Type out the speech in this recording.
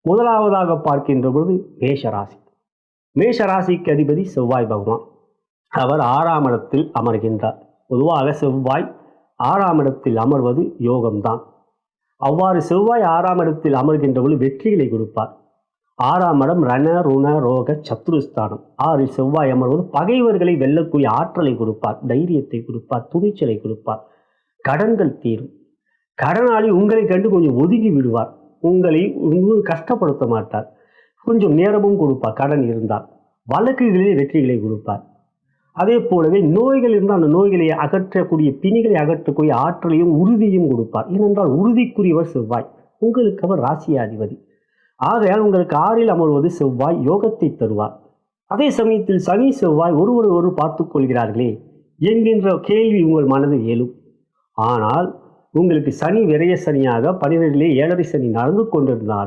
முதலாவதாக பார்க்கின்ற பொழுது மேஷராசி. மேஷராசிக்கு அதிபதி செவ்வாய் பகவான். அவர் 6ஆம் இடத்தில் அமர்கின்றார். பொதுவாக செவ்வாய் 6ஆம் இடத்தில் அமர்வது யோகம்தான். அவ்வாறு செவ்வாய் 6ஆம் இடத்தில் அமர்கின்ற பொழுது வெற்றிகளை கொடுப்பார். 6ஆம் இடம் ரண ருண ரோக சத்ருஸ்தானம். 6இல் செவ்வாய் அமர்வது பகைவர்களை வெல்லக்கூடிய ஆற்றலை கொடுப்பார், தைரியத்தை கொடுப்பார், துணிச்சலை கொடுப்பார். கடன்கள் தீரும். கடனாளி உங்களை கண்டு கொஞ்சம் ஒதுங்கி விடுவார், உங்களை கஷ்டப்படுத்த மாட்டார், கொஞ்சம் நேரமும் கொடுப்பார். கடன் இருந்தால் வழக்குகளிலே வெற்றிகளை கொடுப்பார். அதே போலவே நோய்கள் இருந்தால் அந்த நோய்களை அகற்றக்கூடிய, பிணிகளை அகற்றக்கூடிய ஆற்றலையும் உறுதியும் கொடுப்பார். ஏனென்றால் உறுதிக்குரியவர் செவ்வாய், உங்களுக்கு அவர் ராசியாதிபதி. ஆகையால் உங்களுக்கு 6இல் அமர்வது செவ்வாய் யோகத்தை தருவார். அதே சமயத்தில் சனி செவ்வாய் ஒருவர் பார்த்துக் கொள்கிறார்களே என்கின்ற கேள்வி உங்கள் மனதில் எழும். ஆனால் உங்களுக்கு சனி விரய சனியாக 12லே 7.5 சனி நடந்து கொண்டிருந்தால்